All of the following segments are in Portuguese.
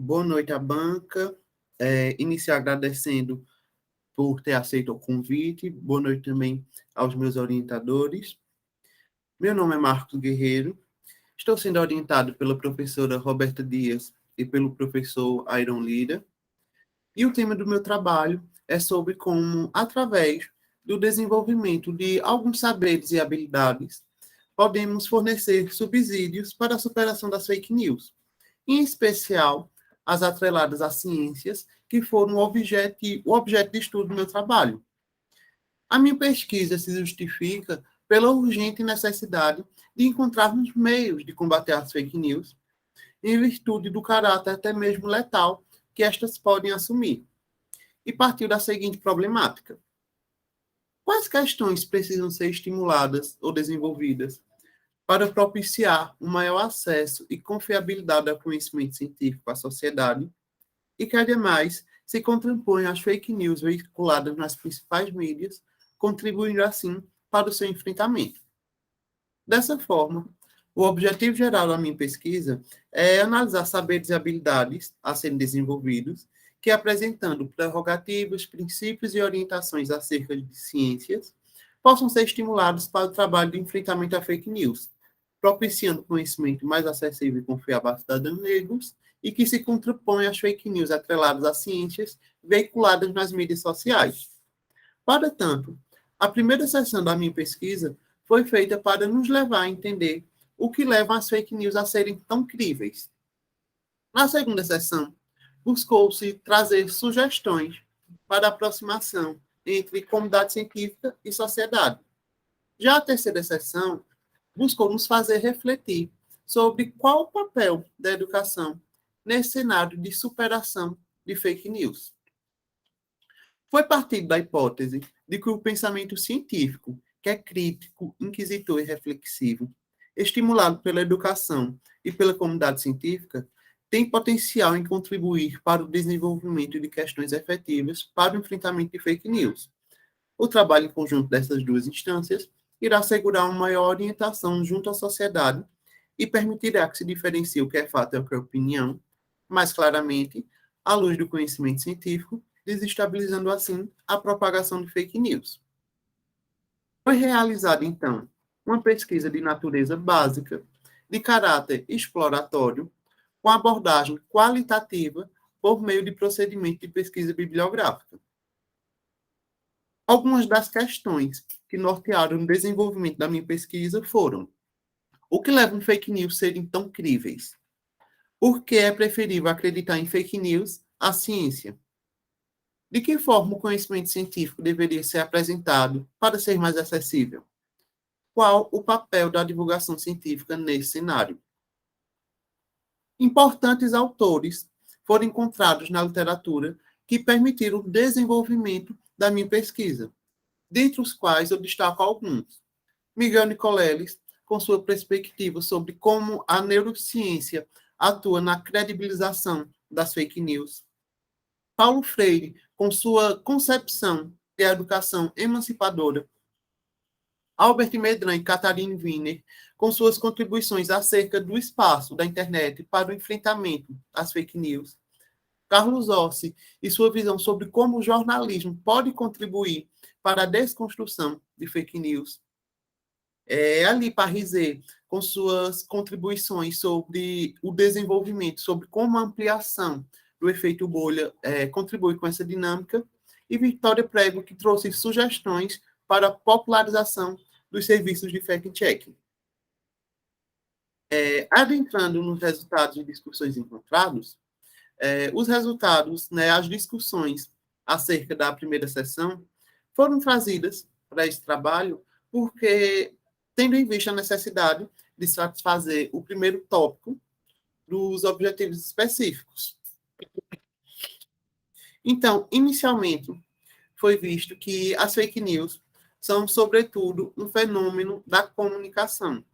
Boa noite à banca. Iniciar agradecendo por ter aceito o convite. Boa noite também aos meus orientadores. Meu nome é Marcos Guerreiro. Estou sendo orientado pela professora Roberta Dias e pelo professor Iron Lira. E o tema do meu trabalho é sobre como, através do desenvolvimento de alguns saberes e habilidades, podemos fornecer subsídios para a superação das fake news, em especial as atreladas às ciências, que foram o objeto de estudo do meu trabalho. A minha pesquisa se justifica pela urgente necessidade de encontrarmos meios de combater as fake news, em virtude do caráter até mesmo letal que estas podem assumir. E partiu da seguinte problemática: quais questões precisam ser estimuladas ou desenvolvidas para propiciar um maior acesso e confiabilidade ao conhecimento científico à sociedade, e que, ademais, se contrapõem às fake news veiculadas nas principais mídias, contribuindo, assim, para o seu enfrentamento. Dessa forma, o objetivo geral da minha pesquisa é analisar saberes e habilidades a serem desenvolvidos, que, apresentando prerrogativas, princípios e orientações acerca de ciências, possam ser estimulados para o trabalho de enfrentamento à fake news, propiciando conhecimento mais acessível e confiável aos cidadãos negros, e que se contrapõe às fake news atreladas às ciências veiculadas nas mídias sociais. Para tanto, a primeira sessão da minha pesquisa foi feita para nos levar a entender o que leva as fake news a serem tão críveis. Na segunda sessão, buscou-se trazer sugestões para a aproximação entre comunidade científica e sociedade. Já a terceira sessão buscou nos fazer refletir sobre qual o papel da educação nesse cenário de superação de fake news. Foi partido da hipótese de que o pensamento científico, que é crítico, inquisitor e reflexivo, estimulado pela educação e pela comunidade científica, tem potencial em contribuir para o desenvolvimento de questões efetivas para o enfrentamento de fake news. O trabalho em conjunto dessas duas instâncias irá assegurar uma maior orientação junto à sociedade e permitirá que se diferencie o que é fato e o que é opinião, mais claramente, à luz do conhecimento científico, desestabilizando assim a propagação de fake news. Foi realizada, então, uma pesquisa de natureza básica, de caráter exploratório, com abordagem qualitativa por meio de procedimento de pesquisa bibliográfica. Algumas das questões que nortearam o desenvolvimento da minha pesquisa foram: o que leva um fake news a serem tão críveis? Por que é preferível acreditar em fake news à ciência? De que forma o conhecimento científico deveria ser apresentado para ser mais acessível? Qual o papel da divulgação científica nesse cenário? Importantes autores foram encontrados na literatura que permitiram o desenvolvimento da minha pesquisa, dentre os quais eu destaco alguns. Miguel Nicoleles, com sua perspectiva sobre como a neurociência atua na credibilização das fake news. Paulo Freire, com sua concepção de educação emancipadora. Albert Medran e Catarine Wiener, com suas contribuições acerca do espaço da internet para o enfrentamento às fake news. Carlos Orsi e sua visão sobre como o jornalismo pode contribuir para a desconstrução de fake news. Ali Parrizet, com suas contribuições sobre o desenvolvimento, sobre como a ampliação do efeito bolha contribui com essa dinâmica, e Victoria Prego, que trouxe sugestões para a popularização dos serviços de fact-checking. Adentrando nos resultados de discussões encontrados, os resultados, as discussões acerca da primeira sessão foram trazidas para esse trabalho porque, tendo em vista a necessidade de satisfazer o primeiro tópico dos objetivos específicos. Então, inicialmente, foi visto que as fake news são, sobretudo, um fenômeno da comunicação.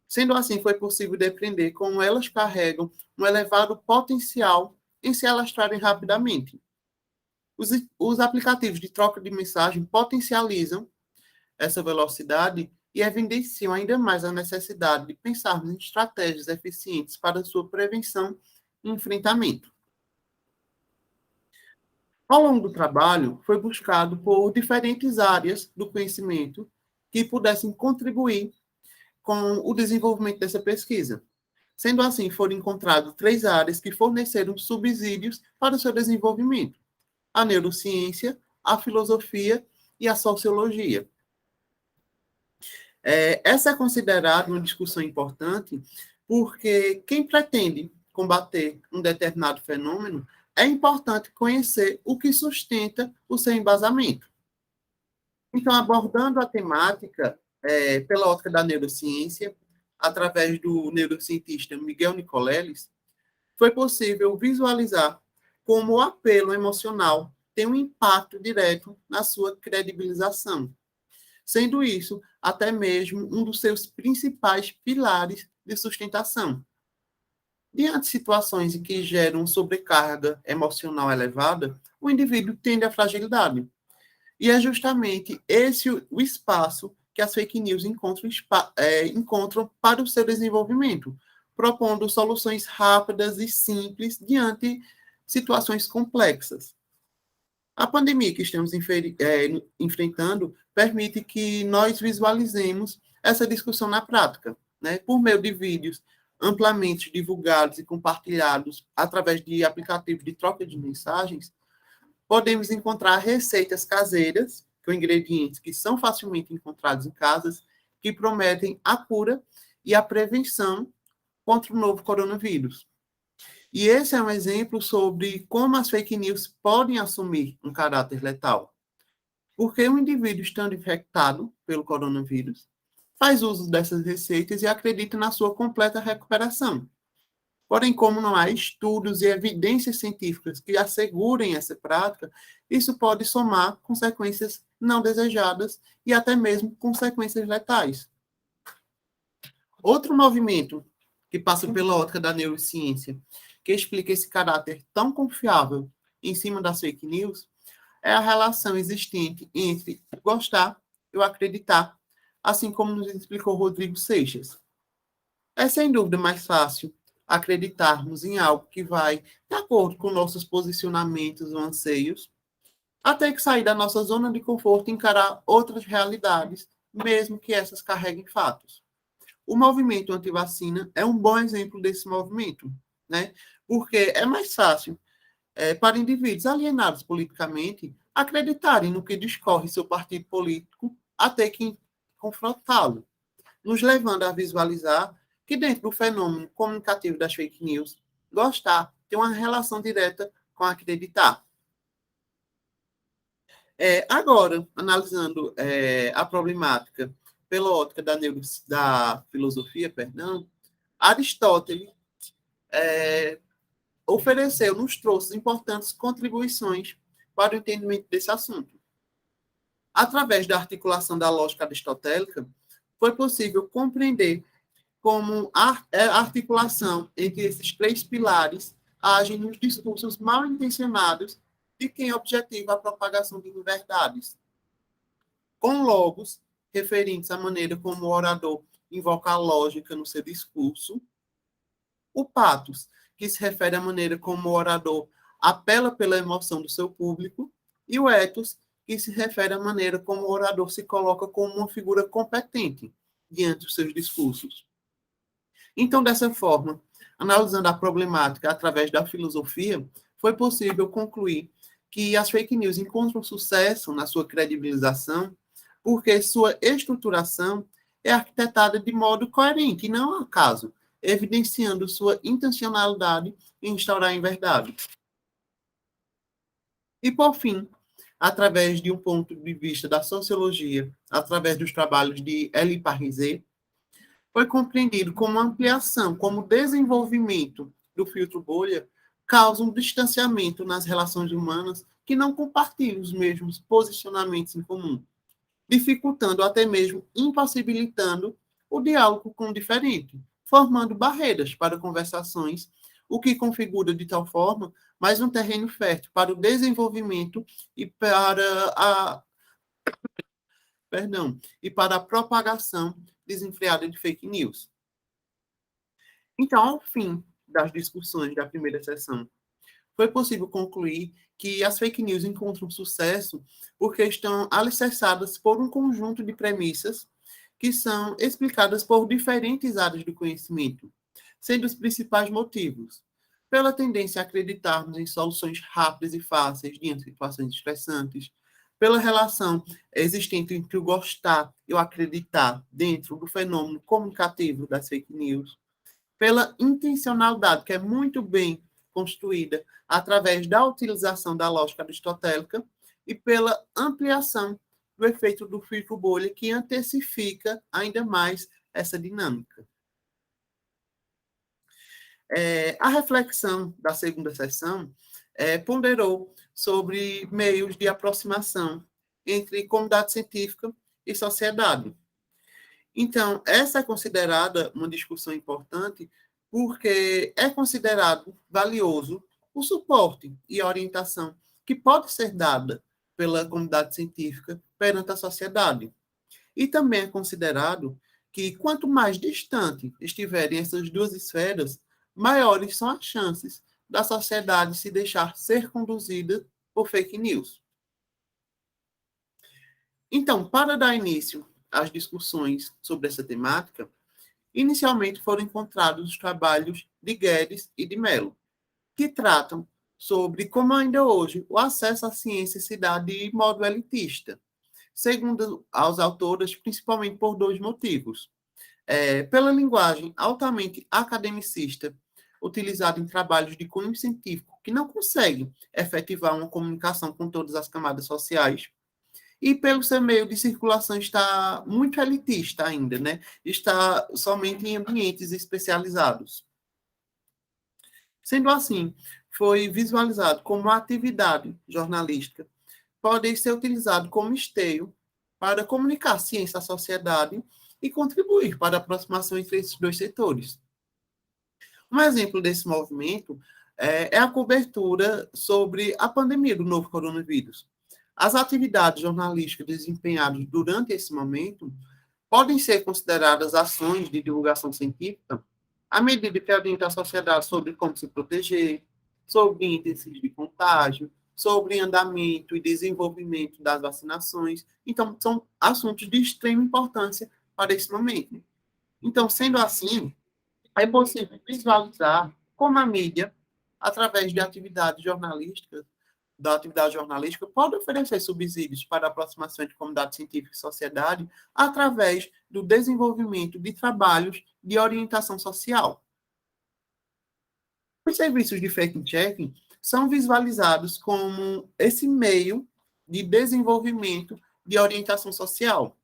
Sendo assim, foi possível depreender como elas carregam um elevado potencial em se alastrarem rapidamente. Os aplicativos de troca de mensagem potencializam essa velocidade e evidenciam ainda mais a necessidade de pensarmos em estratégias eficientes para sua prevenção enfrentamento. Ao longo do trabalho, foi buscado por diferentes áreas do conhecimento que pudessem contribuir com o desenvolvimento dessa pesquisa. Sendo assim, foram encontradas 3 áreas que forneceram subsídios para o seu desenvolvimento: a neurociência, a filosofia e a sociologia. Essa é considerada uma discussão importante porque quem pretende combater um determinado fenômeno é importante conhecer o que sustenta o seu embasamento. Então, abordando a temática pela ótica da neurociência, através do neurocientista Miguel Nicoleles, foi possível visualizar como o apelo emocional tem um impacto direto na sua credibilização, sendo isso até mesmo um dos seus principais pilares de sustentação. Diante de situações em que geram sobrecarga emocional elevada, o indivíduo tende à fragilidade. E é justamente esse o espaço que as fake news encontram para o seu desenvolvimento, propondo soluções rápidas e simples diante de situações complexas. A pandemia que estamos enfrentando permite que nós visualizemos essa discussão na prática, né, por meio de vídeos amplamente divulgados e compartilhados através de aplicativos de troca de mensagens. Podemos encontrar receitas caseiras, com ingredientes que são facilmente encontrados em casas, que prometem a cura e a prevenção contra o novo coronavírus. E esse é um exemplo sobre como as fake news podem assumir um caráter letal. Porque o indivíduo, estando infectado pelo coronavírus, faz uso dessas receitas e acredita na sua completa recuperação. Porém, como não há estudos e evidências científicas que assegurem essa prática, isso pode somar consequências não desejadas e até mesmo consequências letais. Outro movimento que passa pela ótica da neurociência, que explica esse caráter tão confiável em cima das fake news, é a relação existente entre gostar e o acreditar, assim como nos explicou Rodrigo Seixas. É sem dúvida mais fácil acreditarmos em algo que vai de acordo com nossos posicionamentos ou anseios, até que sair da nossa zona de conforto e encarar outras realidades, mesmo que essas carreguem fatos. O movimento anti-vacina é um bom exemplo desse movimento, né? Porque é mais fácil para indivíduos alienados politicamente acreditarem no que discorre seu partido político até que confrontá-lo, nos levando a visualizar que dentro do fenômeno comunicativo das fake news, gostar tem uma relação direta com acreditar. Agora, analisando a problemática pela ótica da filosofia, perdão, Aristóteles nos trouxe importantes contribuições para o entendimento desse assunto. Através da articulação da lógica aristotélica, foi possível compreender como a articulação entre esses 3 pilares age nos discursos mal intencionados de quem objetiva a propagação de inverdades. Com logos referentes à maneira como o orador invoca a lógica no seu discurso, o patos, que se refere à maneira como o orador apela pela emoção do seu público, e o ethos, que se refere à maneira como o orador se coloca como uma figura competente diante dos seus discursos. Então, dessa forma, analisando a problemática através da filosofia, foi possível concluir que as fake news encontram sucesso na sua credibilização porque sua estruturação é arquitetada de modo coerente e não ao acaso, evidenciando sua intencionalidade em instaurar em verdade. E, por fim, através de um ponto de vista da sociologia, através dos trabalhos de Elie Parizet, foi compreendido como ampliação, como desenvolvimento do filtro bolha, causa um distanciamento nas relações humanas que não compartilham os mesmos posicionamentos em comum, dificultando até mesmo impossibilitando o diálogo com o diferente, formando barreiras para conversações, o que configura de tal forma mais um terreno fértil para o desenvolvimento e para a propagação desenfreada de fake news. Então, ao fim das discussões da primeira sessão, foi possível concluir que as fake news encontram sucesso porque estão alicerçadas por um conjunto de premissas que são explicadas por diferentes áreas do conhecimento, sendo os principais motivos pela tendência a acreditarmos em soluções rápidas e fáceis diante de situações estressantes, pela relação existente entre o gostar e o acreditar dentro do fenômeno comunicativo das fake news, pela intencionalidade, que é muito bem construída através da utilização da lógica aristotélica, e pela ampliação do efeito do filtro bolha, que intensifica ainda mais essa dinâmica. A reflexão da segunda sessão ponderou sobre meios de aproximação entre comunidade científica e sociedade. Então, essa é considerada uma discussão importante porque é considerado valioso o suporte e a orientação que pode ser dada pela comunidade científica perante a sociedade. E também é considerado que quanto mais distante estiverem essas duas esferas, maiores são as chances da sociedade se deixar ser conduzida por fake news. Então, para dar início às discussões sobre essa temática, inicialmente foram encontrados os trabalhos de Guedes e de Mello, que tratam sobre como ainda hoje o acesso à ciência se dá de modo elitista, segundo aos autores, principalmente por dois motivos. Pela linguagem altamente academicista, utilizada em trabalhos de cunho científico, que não conseguem efetivar uma comunicação com todas as camadas sociais, e pelo seu meio de circulação está muito elitista ainda, né? Está somente em ambientes especializados. Sendo assim, foi visualizado como uma atividade jornalística, pode ser utilizado como esteio para comunicar ciência à sociedade e contribuir para a aproximação entre esses dois setores. Um exemplo desse movimento é a cobertura sobre a pandemia do novo coronavírus. As atividades jornalísticas desempenhadas durante esse momento podem ser consideradas ações de divulgação científica à medida que orienta a sociedade sobre como se proteger, sobre índices de contágio, sobre andamento e desenvolvimento das vacinações. Então, são assuntos de extrema importância para esse momento. Então, sendo assim, é possível visualizar como a mídia, através de atividades jornalísticas, da atividade jornalística, pode oferecer subsídios para a aproximação de comunidade científica e sociedade através do desenvolvimento de trabalhos de orientação social. Os serviços de fact-checking são visualizados como esse meio de desenvolvimento de orientação social.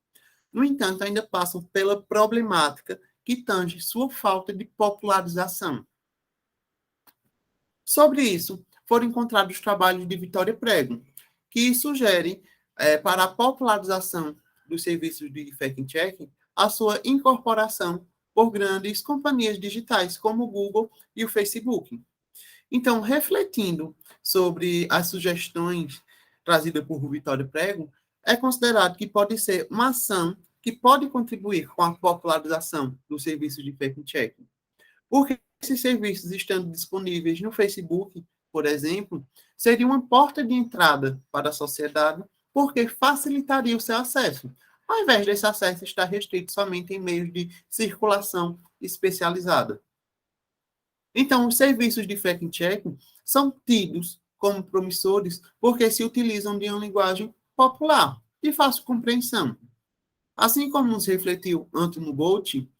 No entanto, ainda passam pela problemática que tange sua falta de popularização. Sobre isso, foram encontrados trabalhos de Vitória Prego, que sugerem, para a popularização dos serviços de fact-checking, a sua incorporação por grandes companhias digitais, como o Google e o Facebook. Então, refletindo sobre as sugestões trazidas por Vitória Prego, é considerado que pode ser uma ação que pode contribuir com a popularização dos serviços de fact-checking. Porque esses serviços estando disponíveis no Facebook, por exemplo, seria uma porta de entrada para a sociedade, porque facilitaria o seu acesso, ao invés desse acesso estar restrito somente em meios de circulação especializada. Então, os serviços de fact-checking são tidos como promissores porque se utilizam de uma linguagem popular, de fácil compreensão. Assim como nos refletiu Anthony Gold,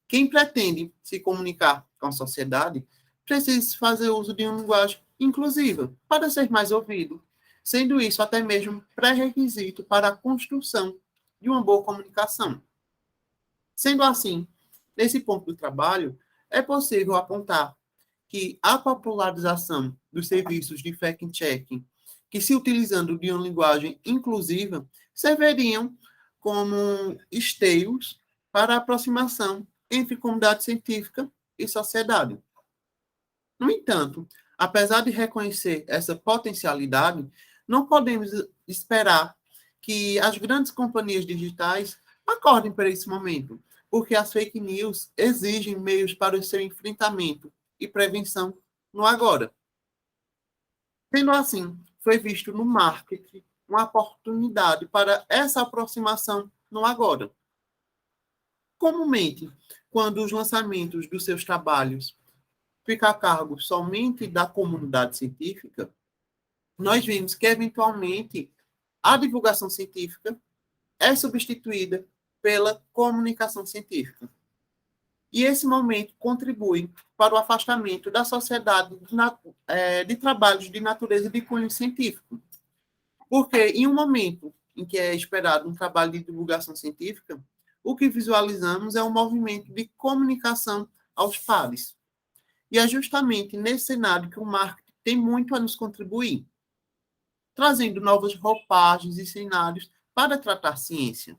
quem pretende se comunicar com a sociedade precisa fazer uso de uma linguagem inclusiva para ser mais ouvido, sendo isso até mesmo pré-requisito para a construção de uma boa comunicação. Sendo assim, nesse ponto do trabalho, é possível apontar que a popularização dos serviços de fact-checking, que se utilizando de uma linguagem inclusiva, serviriam como esteios para a aproximação entre comunidade científica e sociedade. No entanto, apesar de reconhecer essa potencialidade, não podemos esperar que as grandes companhias digitais acordem para esse momento, porque as fake news exigem meios para o seu enfrentamento e prevenção no agora. Sendo assim, foi visto no marketing uma oportunidade para essa aproximação no agora. Comumente, quando os lançamentos dos seus trabalhos ficam a cargo somente da comunidade científica, nós vemos que, eventualmente, a divulgação científica é substituída pela comunicação científica. E esse momento contribui para o afastamento da sociedade de trabalhos de natureza de cunho científico. Porque, em um momento em que é esperado um trabalho de divulgação científica, o que visualizamos é um movimento de comunicação aos pares. E é justamente nesse cenário que o marketing tem muito a nos contribuir, trazendo novas roupagens e cenários para tratar ciência.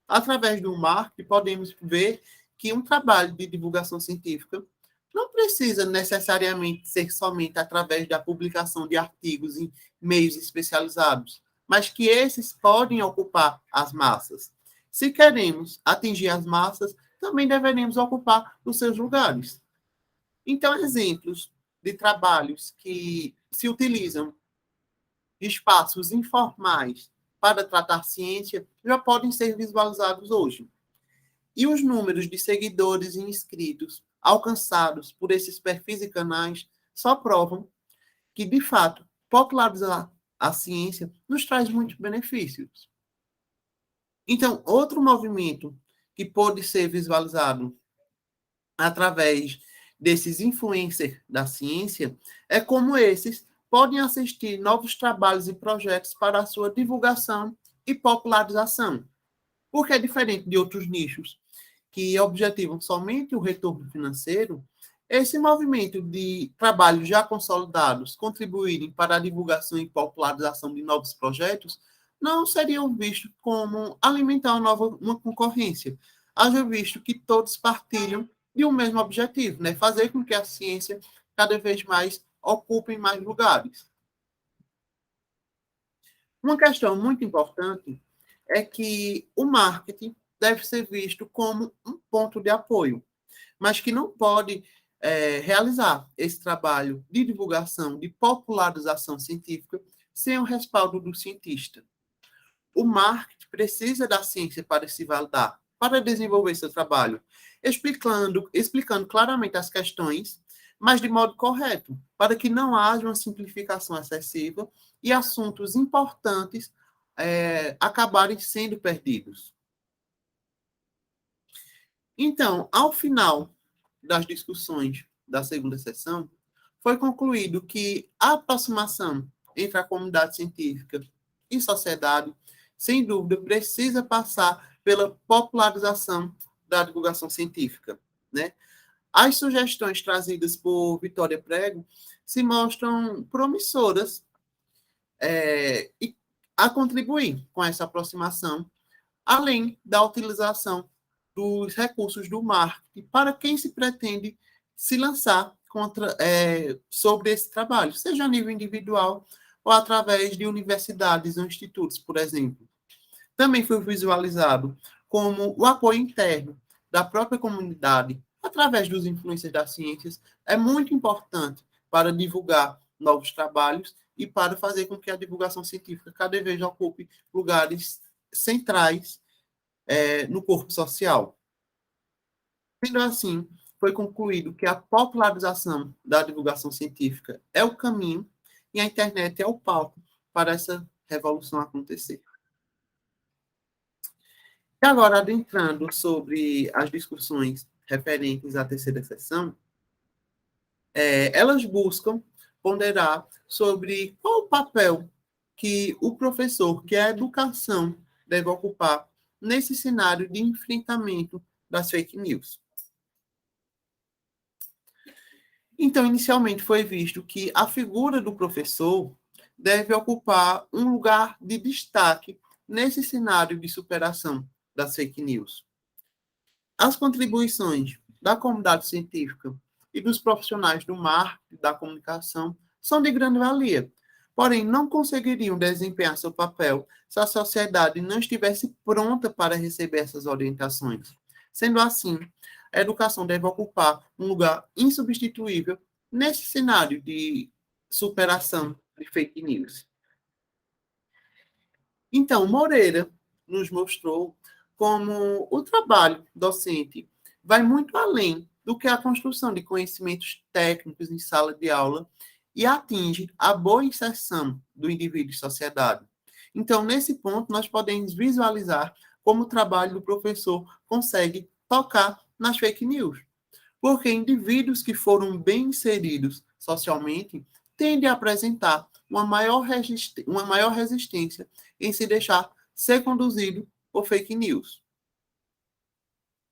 Através do marketing, podemos ver que um trabalho de divulgação científica não precisa necessariamente ser somente através da publicação de artigos em meios especializados, mas que esses podem ocupar as massas. Se queremos atingir as massas, também deveremos ocupar os seus lugares. Então, exemplos de trabalhos que se utilizam de espaços informais para tratar ciência já podem ser visualizados hoje. E os números de seguidores e inscritos alcançados por esses perfis e canais só provam que, de fato, popularizar a ciência nos traz muitos benefícios. Então, outro movimento que pode ser visualizado através desses influencers da ciência é como esses podem assistir novos trabalhos e projetos para a sua divulgação e popularização. Porque é diferente de outros nichos que objetivam somente o retorno financeiro, esse movimento de trabalhos já consolidados contribuírem para a divulgação e popularização de novos projetos não seriam vistos como alimentar uma concorrência, haja visto que todos partilham de um mesmo objetivo, né? Fazer com que a ciência cada vez mais ocupe mais lugares. Uma questão muito importante é que o marketing deve ser visto como um ponto de apoio, mas que não pode realizar esse trabalho de divulgação, de popularização científica, sem o respaldo do cientista. O marketing precisa da ciência para se validar, para desenvolver seu trabalho, explicando claramente as questões, mas de modo correto, para que não haja uma simplificação excessiva e assuntos importantes acabarem sendo perdidos. Então, ao final das discussões da segunda sessão, foi concluído que a aproximação entre a comunidade científica e sociedade, sem dúvida, precisa passar pela popularização da divulgação científica, né? As sugestões trazidas por Vitória Prego se mostram promissoras e a contribuir com essa aproximação, além da utilização dos recursos do marketing para quem se pretende se lançar sobre esse trabalho, seja a nível individual ou através de universidades ou institutos, por exemplo. Também foi visualizado como o apoio interno da própria comunidade, através dos influencers das ciências, é muito importante para divulgar novos trabalhos e para fazer com que a divulgação científica cada vez ocupe lugares centrais no corpo social. Sendo assim, foi concluído que a popularização da divulgação científica é o caminho e a internet é o palco para essa revolução acontecer. E agora, adentrando sobre as discussões referentes à terceira sessão, elas buscam ponderar sobre qual o papel que o professor, que a educação, deve ocupar nesse cenário de enfrentamento das fake news. Então, inicialmente foi visto que a figura do professor deve ocupar um lugar de destaque nesse cenário de superação das fake news. As contribuições da comunidade científica e dos profissionais do marketing e da comunicação são de grande valia, porém não conseguiriam desempenhar seu papel se a sociedade não estivesse pronta para receber essas orientações. Sendo assim, a educação deve ocupar um lugar insubstituível nesse cenário de superação de fake news. Então, Moreira nos mostrou como o trabalho docente vai muito além do que a construção de conhecimentos técnicos em sala de aula e atinge a boa inserção do indivíduo em sociedade. Então, nesse ponto, nós podemos visualizar como o trabalho do professor consegue tocar nas fake news, porque indivíduos que foram bem inseridos socialmente tendem a apresentar uma maior resistência em se deixar ser conduzido por fake news.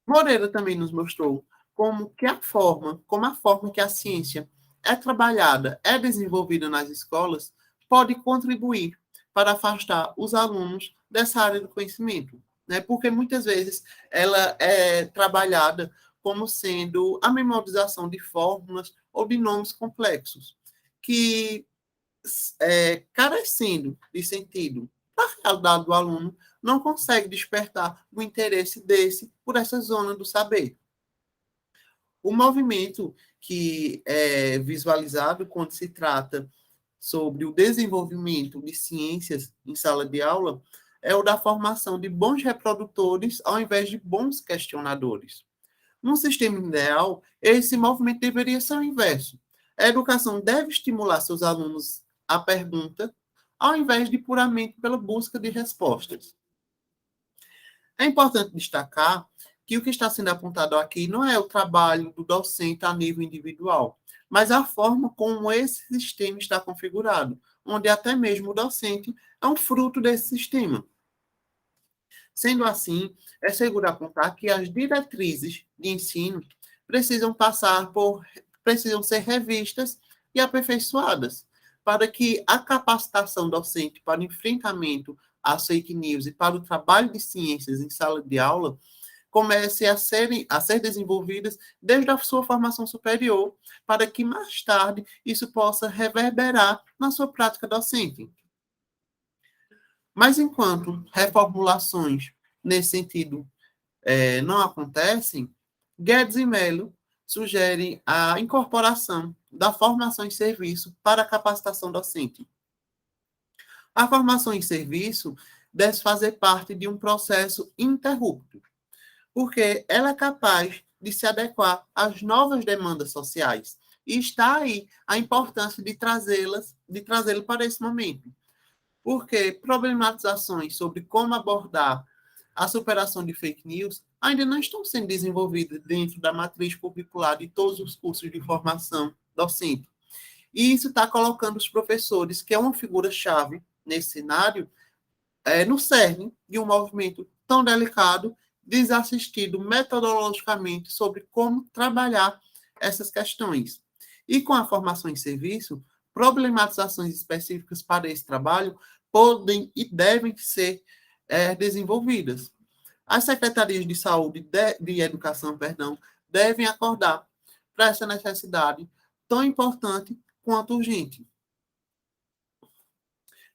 Moreira também nos mostrou como a forma que a ciência é trabalhada, é desenvolvida nas escolas, pode contribuir para afastar os alunos dessa área do conhecimento, né? Porque muitas vezes ela é trabalhada como sendo a memorização de fórmulas ou de nomes complexos, que carecendo de sentido para a realidade do aluno, não consegue despertar o interesse desse por essa zona do saber. O movimento que é visualizado quando se trata sobre o desenvolvimento de ciências em sala de aula é o da formação de bons reprodutores ao invés de bons questionadores. Num sistema ideal, esse movimento deveria ser o inverso. A educação deve estimular seus alunos à pergunta, ao invés de puramente pela busca de respostas. É importante destacar que o que está sendo apontado aqui não é o trabalho do docente a nível individual, mas a forma como esse sistema está configurado, onde até mesmo o docente é um fruto desse sistema. Sendo assim, é seguro apontar que as diretrizes de ensino precisam ser revistas e aperfeiçoadas, para que a capacitação docente para o enfrentamento às fake news e para o trabalho de ciências em sala de aula comece a ser desenvolvidas desde a sua formação superior, para que mais tarde isso possa reverberar na sua prática docente. Mas enquanto reformulações nesse sentido não acontecem, Guedes e Mello sugerem a incorporação da formação em serviço para a capacitação docente. A formação em serviço deve fazer parte de um processo ininterrupto, porque ela é capaz de se adequar às novas demandas sociais. E está aí a importância de trazê-lo para esse momento. Porque problematizações sobre como abordar a superação de fake news ainda não estão sendo desenvolvidas dentro da matriz curricular de todos os cursos de formação docente. E isso está colocando os professores, que é uma figura-chave nesse cenário, no cerne de um movimento tão delicado, desassistido metodologicamente sobre como trabalhar essas questões. E com a formação em serviço, problematizações específicas para esse trabalho podem e devem ser desenvolvidas. As secretarias de saúde de educação, devem acordar para essa necessidade tão importante quanto urgente.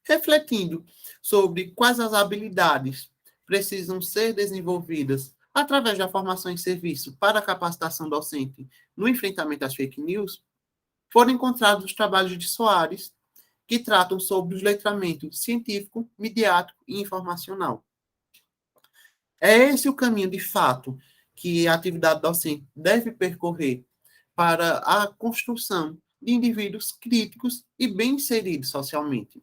Refletindo sobre quais as habilidades precisam ser desenvolvidas através da formação em serviço para a capacitação docente no enfrentamento às fake news, foram encontrados os trabalhos de Soares, que tratam sobre o letramento científico, midiático e informacional. É esse o caminho, de fato, que a atividade docente deve percorrer para a construção de indivíduos críticos e bem inseridos socialmente.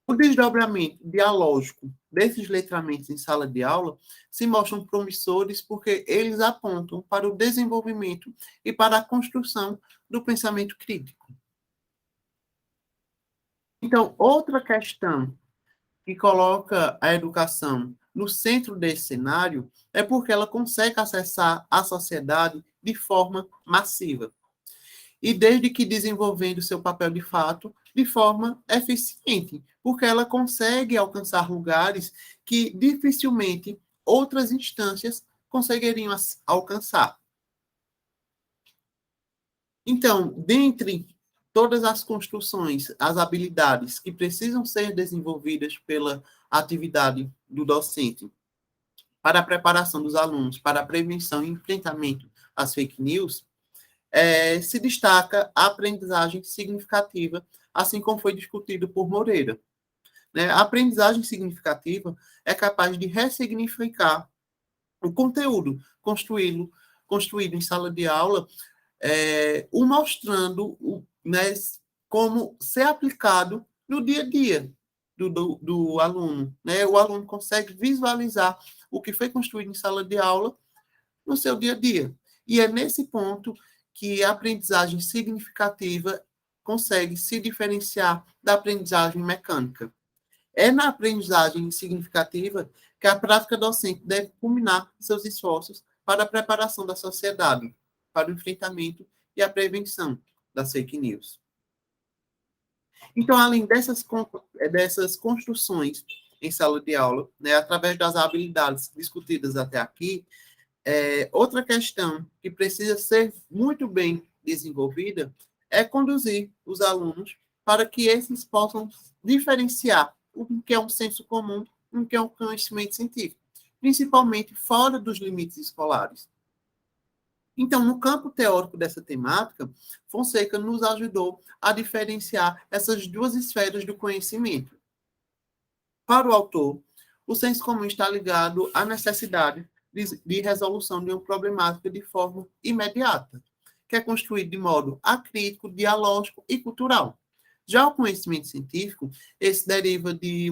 O desdobramento dialógico desses letramentos em sala de aula se mostram promissores porque eles apontam para o desenvolvimento e para a construção do pensamento crítico. Então, outra questão que coloca a educação no centro desse cenário é porque ela consegue acessar a sociedade de forma massiva. E desde que desenvolvendo seu papel de fato de forma eficiente, porque ela consegue alcançar lugares que dificilmente outras instâncias conseguiriam alcançar. Então, dentre todas as construções, as habilidades que precisam ser desenvolvidas pela atividade do docente, para a preparação dos alunos para a prevenção e enfrentamento às fake news, se destaca a aprendizagem significativa, assim como foi discutido por Moreira. Né? A aprendizagem significativa é capaz de ressignificar o conteúdo construído em sala de aula, o mostrando né, como ser aplicado no dia a dia do aluno. Né? O aluno consegue visualizar o que foi construído em sala de aula no seu dia a dia. E é nesse ponto que a aprendizagem significativa consegue se diferenciar da aprendizagem mecânica. É na aprendizagem significativa que a prática docente deve culminar seus esforços para a preparação da sociedade, para o enfrentamento e a prevenção das fake news. Então, além dessas construções em sala de aula, né, através das habilidades discutidas até aqui, outra questão que precisa ser muito bem desenvolvida é conduzir os alunos para que esses possam diferenciar o que é um senso comum e o que é um conhecimento científico, principalmente fora dos limites escolares. Então, no campo teórico dessa temática, Fonseca nos ajudou a diferenciar essas duas esferas do conhecimento. Para o autor, o senso comum está ligado à necessidade de resolução de uma problemática de forma imediata, que é construído de modo acrítico, dialógico e cultural. Já o conhecimento científico, esse deriva de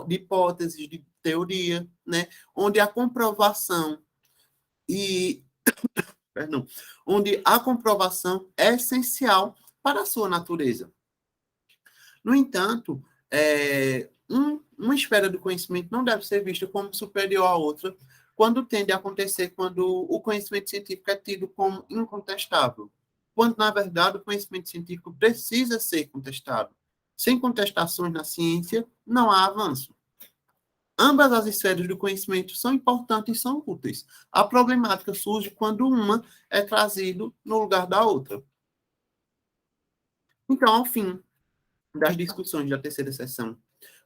hipóteses, de teoria, né, onde a comprovação onde a comprovação é essencial para a sua natureza. No entanto, uma esfera do conhecimento não deve ser vista como superior à outra, quando tende a acontecer quando o conhecimento científico é tido como incontestável, quando, na verdade, o conhecimento científico precisa ser contestado. Sem contestações na ciência, não há avanço. Ambas as esferas do conhecimento são importantes e são úteis. A problemática surge quando uma é trazida no lugar da outra. Então, ao fim das discussões da terceira sessão,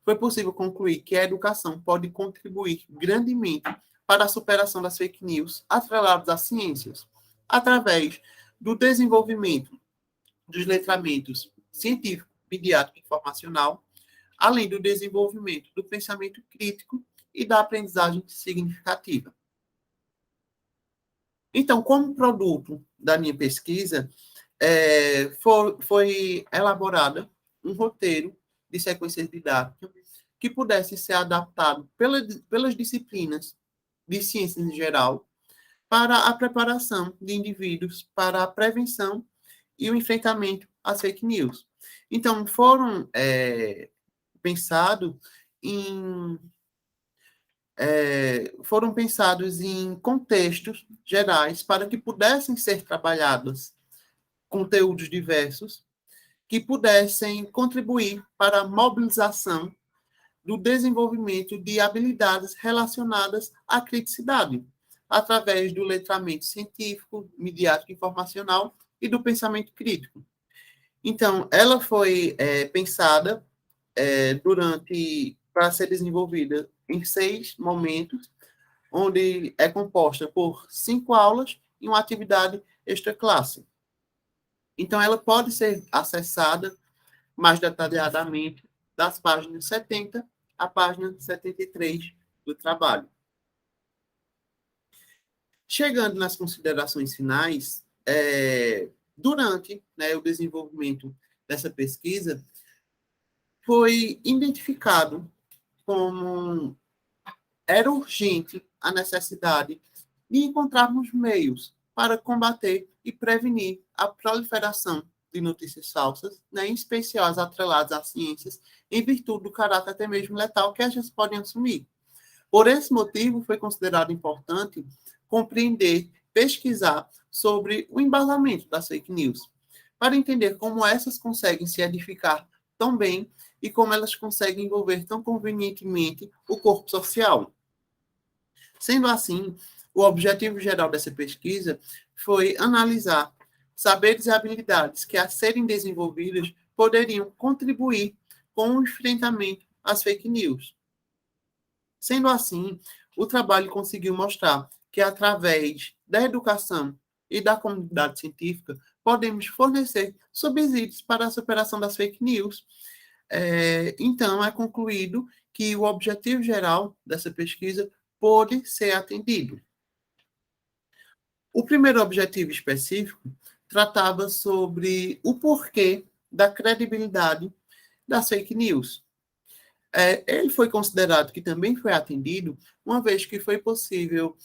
foi possível concluir que a educação pode contribuir grandemente para a superação das fake news atreladas às ciências, através do desenvolvimento dos letramentos científico, midiático e informacional, além do desenvolvimento do pensamento crítico e da aprendizagem significativa. Então, como produto da minha pesquisa, foi elaborada um roteiro de sequências didáticas que pudesse ser adaptado pelas disciplinas de ciências em geral para a preparação de indivíduos para a prevenção e o enfrentamento às fake news. Então, foram pensados em contextos gerais para que pudessem ser trabalhados conteúdos diversos que pudessem contribuir para a mobilização do desenvolvimento de habilidades relacionadas à criticidade, através do letramento científico, midiático informacional e do pensamento crítico. Então, ela foi pensada para ser desenvolvida em 6 momentos, onde é composta por 5 aulas e uma atividade extra-classe. Então, ela pode ser acessada mais detalhadamente das páginas 70 à página 73 do trabalho. Chegando nas considerações finais, durante o desenvolvimento dessa pesquisa, foi identificado como era urgente a necessidade de encontrarmos meios para combater e prevenir a proliferação de notícias falsas, em especial as atreladas às ciências, em virtude do caráter até mesmo letal que elas podem assumir. Por esse motivo, foi considerado importante compreender, pesquisar sobre o embasamento das fake news, para entender como essas conseguem se edificar tão bem e como elas conseguem envolver tão convenientemente o corpo social. Sendo assim, o objetivo geral dessa pesquisa foi analisar saberes e habilidades que, a serem desenvolvidas, poderiam contribuir com o enfrentamento às fake news. Sendo assim, o trabalho conseguiu mostrar que, através da educação e da comunidade científica, podemos fornecer subsídios para a superação das fake news. Então, é concluído que o objetivo geral dessa pesquisa pôde ser atendido. O primeiro objetivo específico tratava sobre o porquê da credibilidade das fake news. Ele foi considerado que também foi atendido, uma vez que foi possível,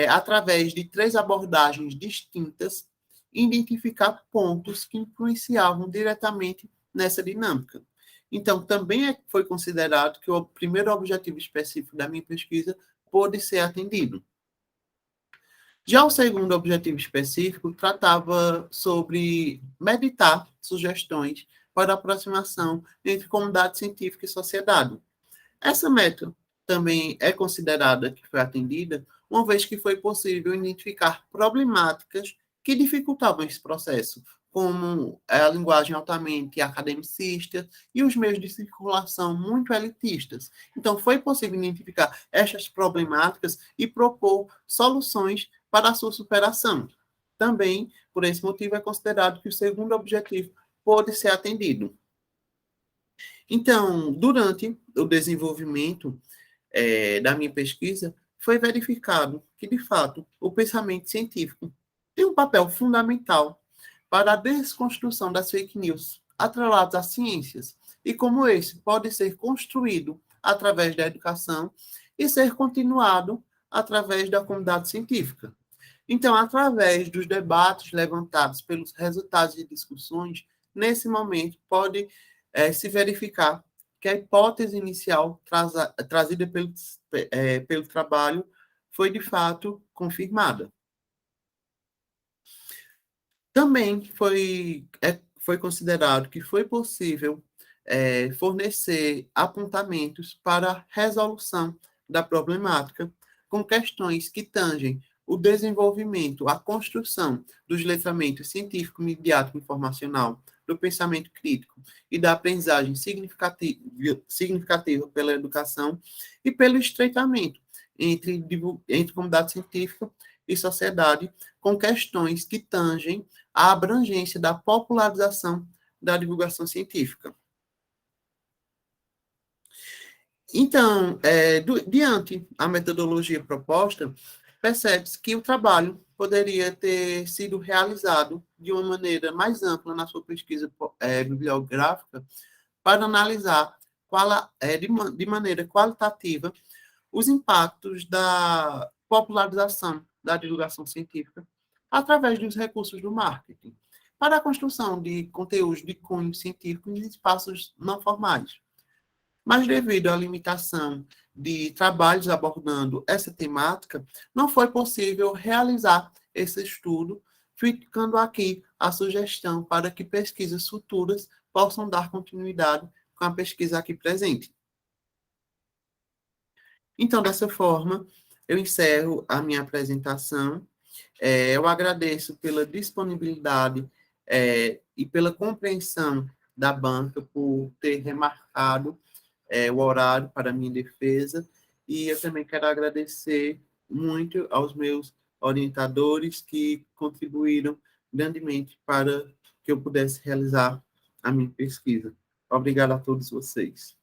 através de 3 abordagens distintas, identificar pontos que influenciavam diretamente nessa dinâmica. Então, também foi considerado que o primeiro objetivo específico da minha pesquisa pôde ser atendido. Já o segundo objetivo específico tratava sobre meditar sugestões para aproximação entre comunidade científica e sociedade. Essa meta também é considerada que foi atendida, uma vez que foi possível identificar problemáticas que dificultavam esse processo, como a linguagem altamente academicista e os meios de circulação muito elitistas. Então, foi possível identificar estas problemáticas e propor soluções para a sua superação. Também, por esse motivo, é considerado que o segundo objetivo pode ser atendido. Então, durante o desenvolvimento da minha pesquisa, foi verificado que, de fato, o pensamento científico tem um papel fundamental para a desconstrução das fake news atreladas às ciências, e como esse pode ser construído através da educação e ser continuado através da comunidade científica. Então, através dos debates levantados pelos resultados de discussões, nesse momento pode se verificar que a hipótese inicial trazida pelo trabalho foi, de fato, confirmada. Também foi considerado que foi possível fornecer apontamentos para a resolução da problemática com questões que tangem o desenvolvimento, a construção dos letramentos científico, midiático, informacional, do pensamento crítico e da aprendizagem significativa pela educação e pelo estreitamento entre comunidade científica e sociedade, com questões que tangem a abrangência da popularização da divulgação científica. Então, diante a metodologia proposta, percebe-se que o trabalho poderia ter sido realizado de uma maneira mais ampla na sua pesquisa bibliográfica para analisar de maneira qualitativa os impactos da popularização da divulgação científica através dos recursos do marketing para a construção de conteúdos de cunho científico em espaços não formais. Mas, devido à limitação de trabalhos abordando essa temática, não foi possível realizar esse estudo, ficando aqui a sugestão para que pesquisas futuras possam dar continuidade com a pesquisa aqui presente. Então, dessa forma, eu encerro a minha apresentação. Eu agradeço pela disponibilidade e pela compreensão da banca por ter remarcado o horário para a minha defesa, e eu também quero agradecer muito aos meus orientadores que contribuíram grandemente para que eu pudesse realizar a minha pesquisa. Obrigado a todos vocês.